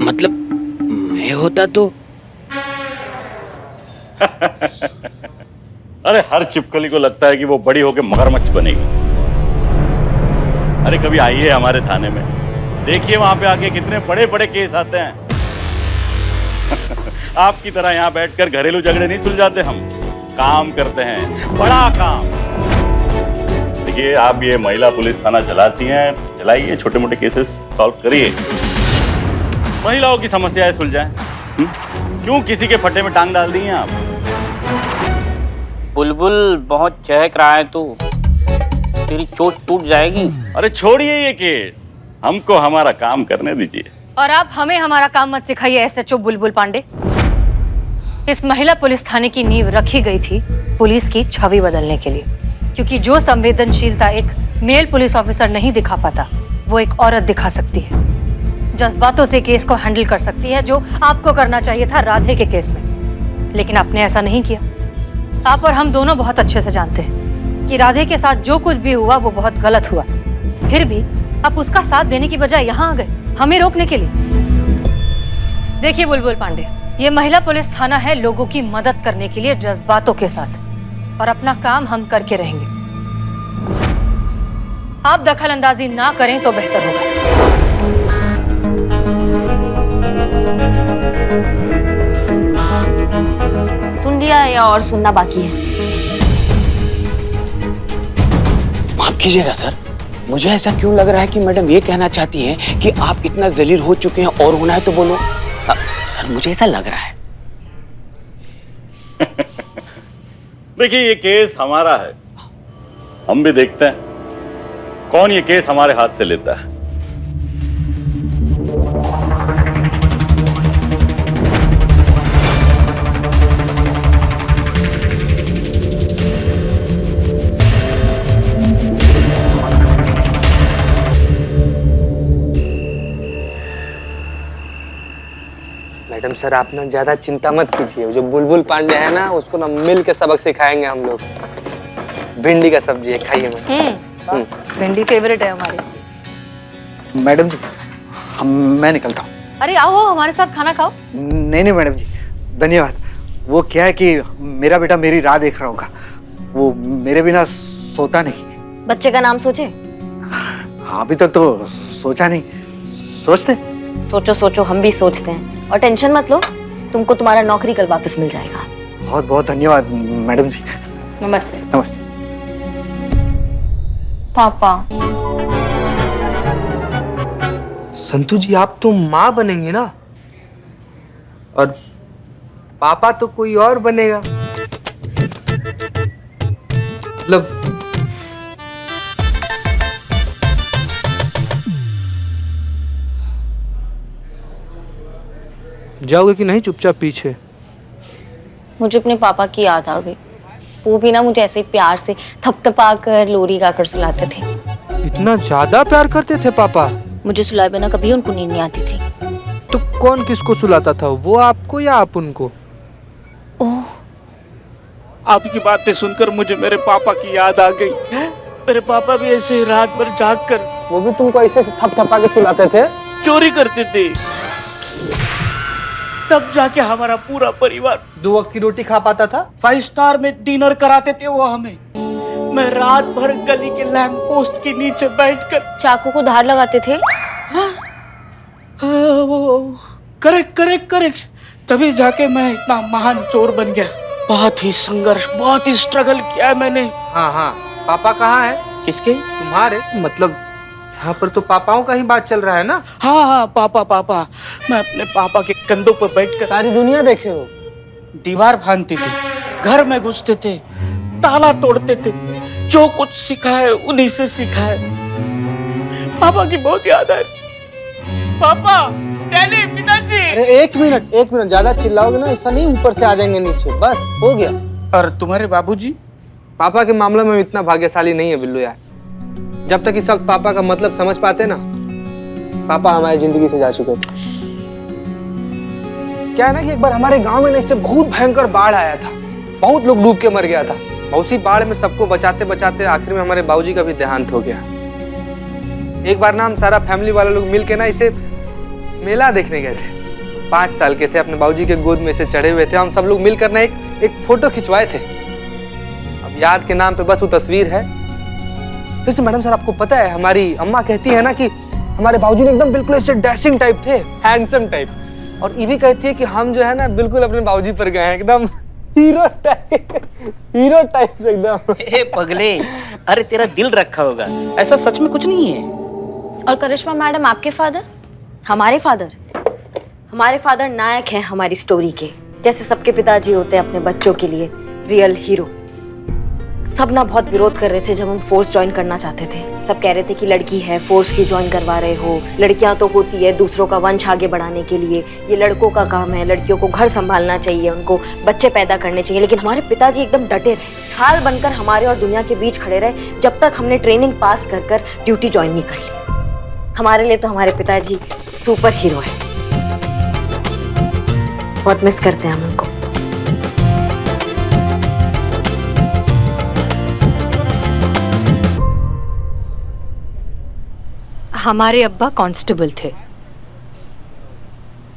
मतलब मैं होता तो
अरे हर चिपकली को लगता है कि वो बड़ी होकर मगरमच्छ बनेगी। अरे कभी आइए हमारे थाने में, देखिए वहां पे आके कितने बड़े बड़े केस आते हैं। आपकी तरह यहाँ बैठकर घरेलू झगड़े नहीं सुलझाते हम, काम करते हैं, बड़ा काम। देखिए आप ये महिला पुलिस थाना चलाती हैं, चलाइए, छोटे मोटे केसेस सॉल्व करिए, महिलाओं की समस्याएं सुलझाएं। क्यों किसी के फट्टे में टांग डाल दी हैं आप?
बुलबुल बहुत चहक रहा है, तो तेरी चोट टूट जाएगी।
अरे छोड़िए ये केस, हमको हमारा काम करने दीजिए।
और आप हमें हमारा काम मत सिखाइए एसएचओ बुलबुल पांडे। इस महिला पुलिस थाने की नींव रखी गई थी पुलिस की छवि बदलने के लिए, क्योंकि जो संवेदनशीलता एक मेल पुलिस ऑफिसर नहीं दिखा पाता, वो एक औरत दिखा सकती है। जज्बातों से केस को हैंडल कर सकती है, जो आपको करना चाहिए था राधे के केस में, लेकिन आपने ऐसा नहीं किया। आप और हम दोनों बहुत अच्छे से जानते हैं कि राधे के साथ जो कुछ भी हुआ वो बहुत गलत हुआ, फिर भी आप उसका साथ देने की बजाय यहाँ आ गए हमें रोकने के लिए। देखिए बुलबुल पांडे, ये महिला पुलिस थाना है लोगों की मदद करने के लिए जज्बातों के साथ, और अपना काम हम करके रहेंगे। आप दखल अंदाजी ना करें तो बेहतर होगा।
सुन लिया या और सुनना बाकी है?
माफ कीजिएगा सर, मुझे ऐसा क्यों लग रहा है कि मैडम ये कहना चाहती हैं कि आप इतना जलील हो चुके हैं और होना है तो बोलो। सर मुझे ऐसा लग रहा है।
देखिए ये केस हमारा है, हम भी देखते हैं कौन ये केस हमारे हाथ से लेता है।
मैडम सर आप ना ज्यादा चिंता मत कीजिए, जो बुलबुल पांडे है ना उसको ना मिल के सबक सिखाएंगे हम लोग। भिंडी का सब्जी है, खाइए।
भिंडी फेवरेट है हमारी।
मैडम जी मैं निकलता हूँ।
अरे आओ हमारे साथ खाना खाओ।
नहीं मैडम जी धन्यवाद। वो क्या है कि मेरा बेटा मेरी राह देख रहा होगा, वो मेरे बिना सोता नहीं।
बच्चे का नाम सोचे?
अभी तक तो सोचा नहीं, सोचते।
सोचो सोचो, हम भी सोचते हैं, और टेंशन मत लो, तुमको तुम्हारा नौकरी कल वापस मिल जाएगा।
बहुत बहुत धन्यवाद मैडम जी।
नमस्ते।
नमस्ते।
पापा,
संतु जी आप तो माँ बनेंगे ना, और पापा तो कोई और बनेगा। मतलब जाओगे कि नहीं चुपचाप पीछे?
मुझे अपने पापा की याद आ गई। वो भी ना मुझे ऐसे ही प्यार से थपथपा कर लोरी गाकर सुलाते थे।
इतना ज्यादा प्यार करते थे पापा?
मुझे सुलाए बिना कभी उनको नींद नहीं आती थी।
तो कौन किसको सुलाता था, वो आपको या आप उनको?
ओह,
आपकी बातें सुनकर मुझे मेरे पापा की याद आ गई। मेरे पापा भी ऐसे ही रात भर जाग कर
वो भी तुमको ऐसे थपथपा के सुलाते थे?
चोरी करते थे। तब जाके हमारा पूरा परिवार
2 वक्त की रोटी खा पाता था।
5 स्टार में डिनर कराते थे वो हमें। मैं रात भर गली के लैंप पोस्ट के नीचे बैठकर
चाकू को धार लगाते थे।
Correct correct correct. तभी जाके मैं इतना महान चोर बन गया। बहुत ही संघर्ष, बहुत ही स्ट्रगल किया है मैंने।
हाँ हाँ, पापा कहाँ है?
किसके?
तुम्हारे। मतलब यहाँ पर तो पापाओं का ही बात चल रहा है ना?
हाँ हाँ, पापा। मैं अपने पापा के कंधों पर बैठकर
सारी दुनिया देखे हो।
दीवार फांदते थे, घर में घुसते थे, ताला तोड़ते थे। जो कुछ सीखा है उन्हीं से सीखा है। पापा की बहुत याद है। पापा, डैडी, पिताजी।
अरे एक मिनट, ज्यादा चिल्लाओगे ना, ऐसा नहीं ऊपर से आ जाएंगे नीचे। बस हो गया।
और तुम्हारे बाबूजी?
पापा के मामले में इतना भाग्यशाली नहीं है बिल्लू यार। जब तक इस वक्त पापा का मतलब समझ पाते ना, पापा हमारी जिंदगी से जा चुके थे। क्या है ना कि एक बार हमारे गांव में इससे बहुत भयंकर बाढ़ आया था। बहुत लोग डूब के मर गया था। उसी बाढ़ में सबको बचाते बचाते आखिर में हमारे बाबूजी का भी देहांत हो गया। एक बार ना हम सारा फैमिली वाले लोग मिल के ना इसे मेला देखने गए थे। 5 साल के थे, अपने बाबूजी के गोद में से चढ़े हुए थे। हम सब लोग मिलकर ना एक फोटो खिंचवाए थे। अब याद के नाम पे बस वो तस्वीर है। वैसे मैडम सर, आपको पता है हमारी अम्मा कहती है ना कि हमारे बाबूजी ने एकदम बिल्कुल ऐसे डैशिंग टाइप थे, हैंडसम टाइप। और ये भी कहती है कि हम जो है ना बिल्कुल अपने बाबूजी पर गए हैं, एकदम हीरो टाइप से एकदम।
ए पगले, अरे तेरा दिल रखा होगा, ऐसा सच में कुछ नहीं है।
और करिश्मा मैडम, आपके फादर?
हमारे फादर नायक हैं हमारी स्टोरी के। जैसे सबके पिताजी होते हैं अपने बच्चों के लिए रियल हीरो। सब ना बहुत विरोध कर रहे थे जब हम फोर्स ज्वाइन करना चाहते थे। सब कह रहे थे कि लड़की है, फोर्स की ज्वाइन करवा रहे हो। लड़कियां तो होती है दूसरों का वंश आगे बढ़ाने के लिए, ये लड़कों का काम है। लड़कियों को घर संभालना चाहिए, उनको बच्चे पैदा करने चाहिए। लेकिन हमारे पिताजी एकदम डटे रहे, ढाल बनकर हमारे और दुनिया के बीच खड़े रहे जब तक हमने ट्रेनिंग पास कर ड्यूटी ज्वाइन नहीं कर ली। हमारे लिए तो हमारे पिताजी सुपर हीरो है। बहुत मिस करते हैं हम उनको।
हमारे अब्बा कांस्टेबल थे,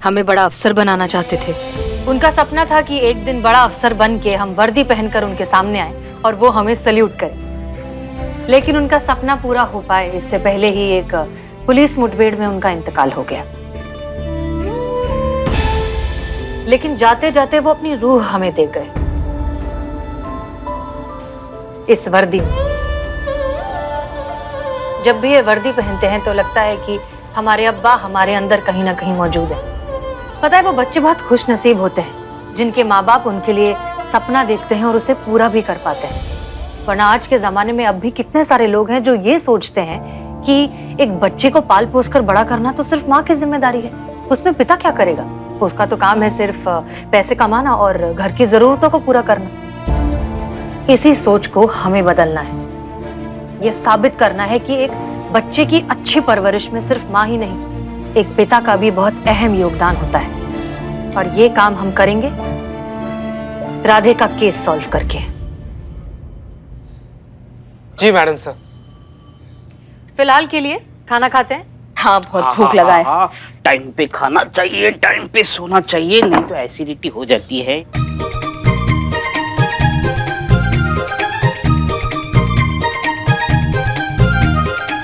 हमें बड़ा अफसर बनाना चाहते थे। उनका सपना था कि एक दिन बड़ा अफसर बन के हम वर्दी पहनकर उनके सामने आए और वो हमें सल्यूट करें। लेकिन उनका सपना पूरा हो पाए इससे पहले ही एक पुलिस मुठभेड़ में उनका इंतकाल हो गया। लेकिन जाते जाते वो अपनी रूह हमें दे गए इस वर्दी में। जब भी ये वर्दी पहनते हैं तो लगता है कि हमारे अब्बा हमारे अंदर कहीं ना कहीं मौजूद है। पता है, वो बच्चे बहुत खुश नसीब होते हैं जिनके माँ बाप उनके लिए सपना देखते हैं और उसे पूरा भी कर पाते हैं। वरना आज के जमाने में अब भी कितने सारे लोग हैं जो ये सोचते हैं कि एक बच्चे को पाल पोस कर बड़ा करना तो सिर्फ माँ की जिम्मेदारी है, उसमें पिता क्या करेगा? उसका तो काम है सिर्फ पैसे कमाना और घर की जरूरतों को पूरा करना। इसी सोच को हमें बदलना है। ये साबित करना है कि एक बच्चे की अच्छी परवरिश में सिर्फ माँ ही नहीं, एक पिता का भी बहुत अहम योगदान होता है। और ये काम हम करेंगे राधे का केस सॉल्व करके।
जी मैडम सर।
फिलहाल के लिए खाना खाते हैं।
हाँ, बहुत भूख लगा है।
टाइम पे खाना चाहिए, टाइम पे सोना चाहिए, नहीं तो एसिडिटी हो जाती है।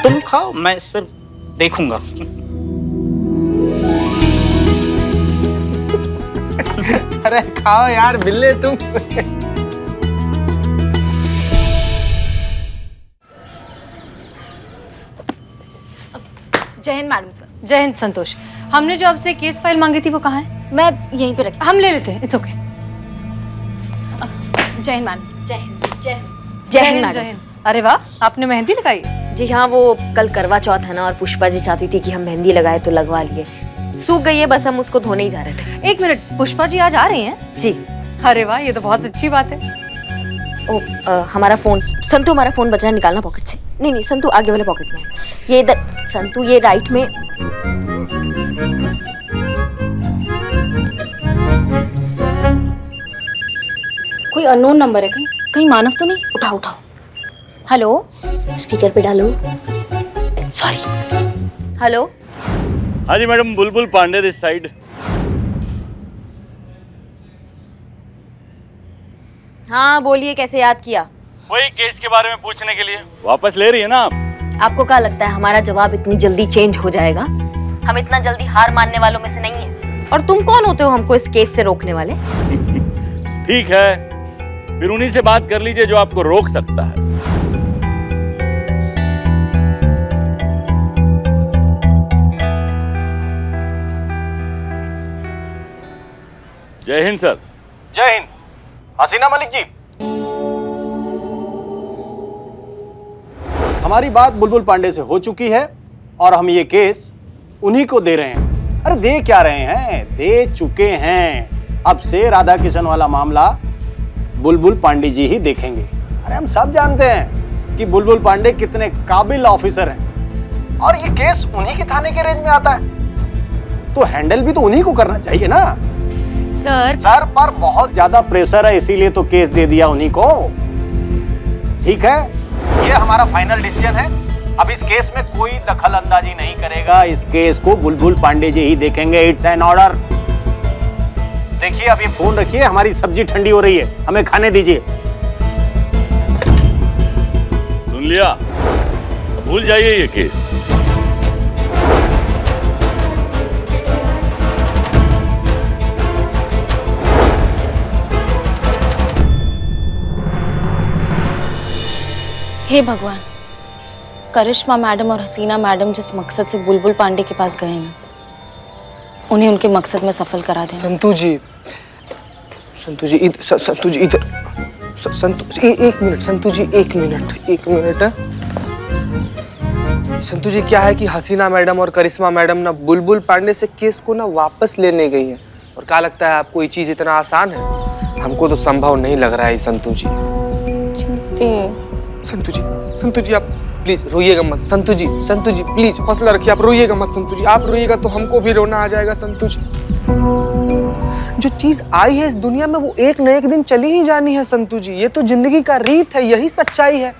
तुम खाओ, मैं सिर्फ देखूंगा।
अरे खाओ यार बिल्ले तुम।
जय हिंद मैडम सर।
जय हिंद संतोष। हमने जो आपसे केस फाइल मांगी थी वो कहाँ है?
मैं यहीं पे रखी।
हम ले लेते हैं, इट्स ओके।
जय हिंद मैडम।
जय हिंद। जय हिंद।
जय हिंद, जय हिंद। अरे वाह, आपने मेहंदी लगाई?
जी हाँ, वो कल करवा चौथ है ना और पुष्पा जी चाहती थी कि हम मेहंदी लगाए तो लगवा लिए। सूख गई है, बस हम उसको धोने ही जा रहे थे।
एक मिनट, पुष्पा जी आज आ रही हैं?
जी।
अरे वाह, ये तो बहुत अच्छी बात है।
हमारा फोन, संतु हमारा फोन बचा है, निकालना पॉकेट से। नहीं संतु आगे वाले पॉकेट में, ये इधर। संतु ये राइट में। कोई
अननोन नंबर है, कहीं कहीं मानव तो नहीं? उठाओ उठाओ। हेलो, स्पीकर पे डालो। सॉरी। हेलो।
हाँ जी madam, Bulbul Pandey this side.
हाँ बोलिए, कैसे याद किया?
वही केस के बारे में पूछने के लिए। वापस ले रही है ना आप?
आपको क्या लगता है हमारा जवाब इतनी जल्दी चेंज हो जाएगा? हम इतना जल्दी हार मानने वालों में से नहीं है। और तुम कौन होते हो हमको इस केस से रोकने वाले?
ठीक है, फिर उन्हीं से बात कर लीजिए जो आपको रोक सकता है। जय हिंद सर।
जय हिंद। हसीना मलिक जी, हमारी बात बुलबुल पांडे से हो चुकी है और हम ये केस उन्हीं को दे रहे हैं। अरे दे क्या रहे हैं, दे चुके हैं। अब से राधा किशन वाला मामला बुलबुल पांडे जी ही देखेंगे। अरे हम सब जानते हैं कि बुलबुल पांडे कितने काबिल ऑफिसर हैं और ये केस उन्हीं के थाने के रेंज में आता है, तो हैंडल भी तो उन्हीं को करना चाहिए ना। सर पर बहुत ज्यादा प्रेशर है, इसीलिए तो केस दे दिया उन्हीं को। ठीक है, ये हमारा फाइनल डिसीजन है। अब इस केस में कोई दखल अंदाजी नहीं करेगा, इस केस को बुलबुल पांडे जी ही देखेंगे। It's an order. देखिए अब ये फोन रखिए, हमारी सब्जी ठंडी हो रही है, हमें खाने दीजिए।
सुन लिया, भूल जाइए ये केस।
हे भगवान, करिश्मा मैडम और हसीना मैडम जिस मकसद से बुलबुल पांडे के पास गए ना, उन्हें उनके मकसद में सफल करा देना।
संतू जी संतु जी इधर। एक मिनट संतु जी, एक मिनट। संतु जी क्या है कि हसीना मैडम और करिश्मा मैडम ना बुलबुल पांडे से केस को ना वापस लेने गई हैं। और क्या लगता है आपको ये चीज इतना आसान है? हमको तो संभव नहीं लग रहा है संतु जी। संतु जी आप प्लीज रोइएगा मत। संतु जी प्लीज हौसला रखिए, आप रोइएगा मत संतु जी। आप रोइएगा तो हमको भी रोना आ जाएगा संतु जी। जो चीज आई है इस दुनिया में वो एक न एक दिन चली ही जानी है संतु जी। ये तो जिंदगी का रीत है, यही सच्चाई है।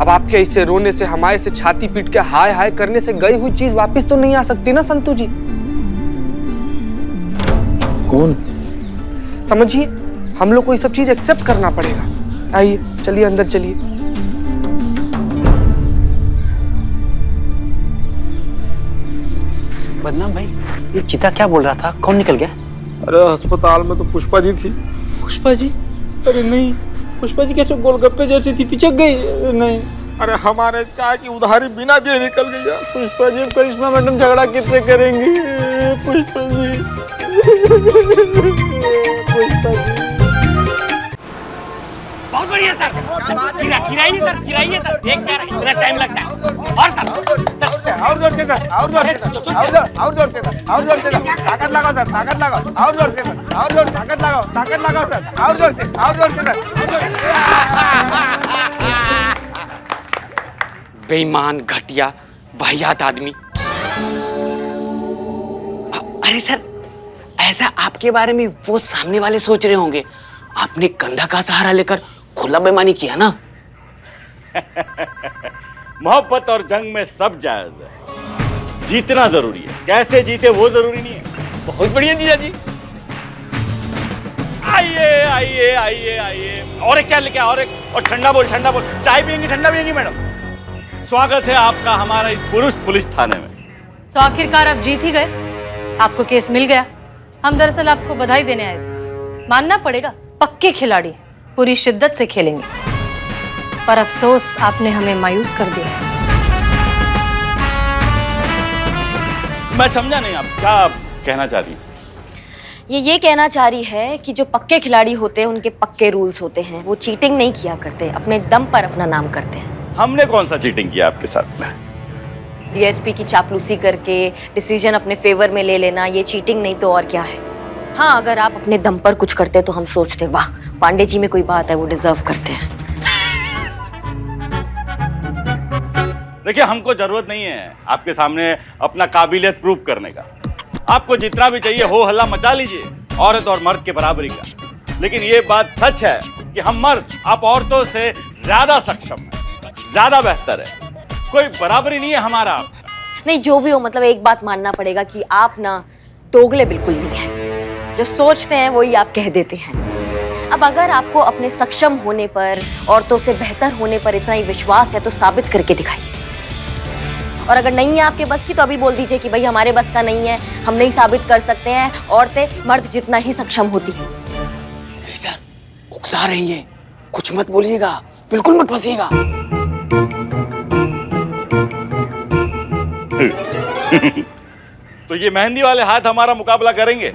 अब आपके ऐसे रोने से, हमारे से छाती पीट के हाय हाय करने से गई हुई चीज वापस तो नहीं आ सकती ना संतु जी।
कौन?
समझिए, हम लोग को ये सब चीज एक्सेप्ट करना पड़ेगा। आइए चलिए अंदर चलिए।
बदनाम भाई, ये चीता क्या बोल रहा था? कौन निकल गया?
अरे अस्पताल में तो पुष्पा जी थी।
पुष्पा जी? अरे नहीं, पुष्पा जी कैसे गोलगप्पे जैसी थी, पिचक गई? नहीं।
अरे हमारे चाय की उधारी बिना दिए निकल गई यार।
पुष्पा जी, करिश्मा मैडम झगड़ा किससे करेंगी? पुष्पा जी, पुष्पा जी।
बहुत बढ़िया सर। गिराइए सर, देख क्या इतना टाइम लगता है। और सर
और जोर से सर, और जोर से सर, और जोर से सर, और जोर से सर, ताकत लगाओ सर, ताकत लगाओ, और जोर से सर, और जोर, ताकत लगाओ सर, और जोर से, और जोर से सर।
बेईमान, घटिया, वाहियात आदमी। अरे सर, ऐसा आपके बारे में वो सामने वाले सोच रहे होंगे। आपने कंधा का सहारा लेकर खुला बेईमानी किया ना।
मोहब्बत और जंग में सब जायज है, जीतना जरूरी है, कैसे जीते वो जरूरी नहीं है।
बहुत बढ़िया जीजा जी।
आइए। और एक चाय लेके आओ, और ठंडा बोल। चाय पियेंगी, ठंडा पियेंगी मैडम? स्वागत है आपका हमारा इस पुलिस थाने में।
तो आखिरकार आप जीत ही गए, आपको केस मिल गया। हम दरअसल आपको बधाई देने आए थे। मानना पड़ेगा, पक्के खिलाड़ी, पूरी शिद्दत से खेलेंगे, पर अफसोस आपने हमें मायूस कर दिया।
मैं समझा नहीं, आप क्या कहना चाह रही हैं?
ये कहना चाह रही है कि जो पक्के खिलाड़ी होते हैं उनके पक्के रूल्स होते हैं। वो चीटिंग नहीं किया करते, अपने दम पर अपना नाम करते हैं।
हमने कौन सा चीटिंग किया आपके साथ में?
डीएसपी की चापलूसी करके डिसीजन अपने फेवर में ले लेना, ये चीटिंग नहीं तो और क्या है। हाँ, अगर आप अपने दम पर कुछ करते तो हम सोचते वाह, पांडे जी में कोई बात है, वो डिजर्व करते हैं।
देखिए, हमको जरूरत नहीं है आपके सामने अपना काबिलियत प्रूव करने का। आपको जितना भी चाहिए हो हल्ला मचा लीजिए, औरत और मर्द के बराबरी का। लेकिन ये बात सच है कि हम मर्द आप औरतों से ज्यादा सक्षम है, ज्यादा बेहतर है, कोई बराबरी नहीं है हमारा।
नहीं, जो भी हो, मतलब एक बात मानना पड़ेगा कि आप ना दोगले बिल्कुल नहीं हैं। जो सोचते हैं वही आप कह देते हैं। अब अगर आपको अपने सक्षम होने पर, औरतों से बेहतर होने पर इतना ही विश्वास है तो साबित करके दिखाइए। और अगर नहीं है आपके बस की तो अभी बोल दीजिए कि भाई हमारे बस का नहीं है, हम नहीं साबित कर सकते हैं, औरतें मर्द जितना ही सक्षम होती हैं।
नहीं सर, उकसा रही है, कुछ मत बोलिएगा, बिल्कुल मत फंसिएगा।
तो ये मेहंदी वाले हाथ हमारा मुकाबला करेंगे?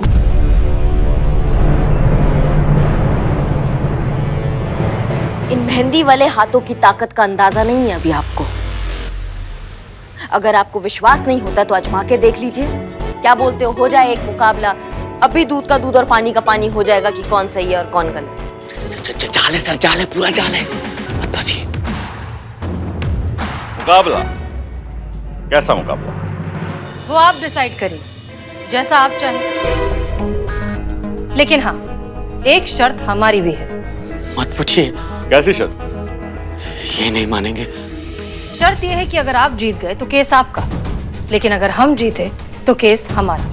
इन मेहंदी वाले हाथों की ताकत का अंदाजा नहीं है अभी आपको। अगर आपको विश्वास नहीं होता तो आजमा के देख लीजिए। क्या बोलते हो जाए एक मुकाबला? अभी दूध का दूध और पानी का पानी हो जाएगा कि कौन सही है और कौन गलत।
चाल है सर, चाल है, पूरा चाल है, मत फंसिए।
मुकाबला? कैसा मुकाबला?
वो आप डिसाइड करिए, जैसा आप चाहें। लेकिन हाँ, एक शर्त हमारी भी है।
मत पूछिए।
कैसी शर्त?
ये नहीं मानेंगे।
शर्त यह है कि अगर आप जीत गए तो केस आपका, लेकिन अगर हम जीते तो केस हमारा।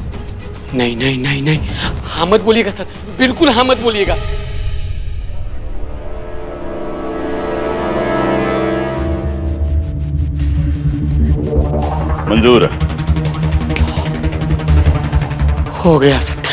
नहीं नहीं नहीं नहीं, हाँ मत बोलिएगा सर, बिल्कुल हाँ मत बोलिएगा।
मंजूर है।
हो गया सत्य।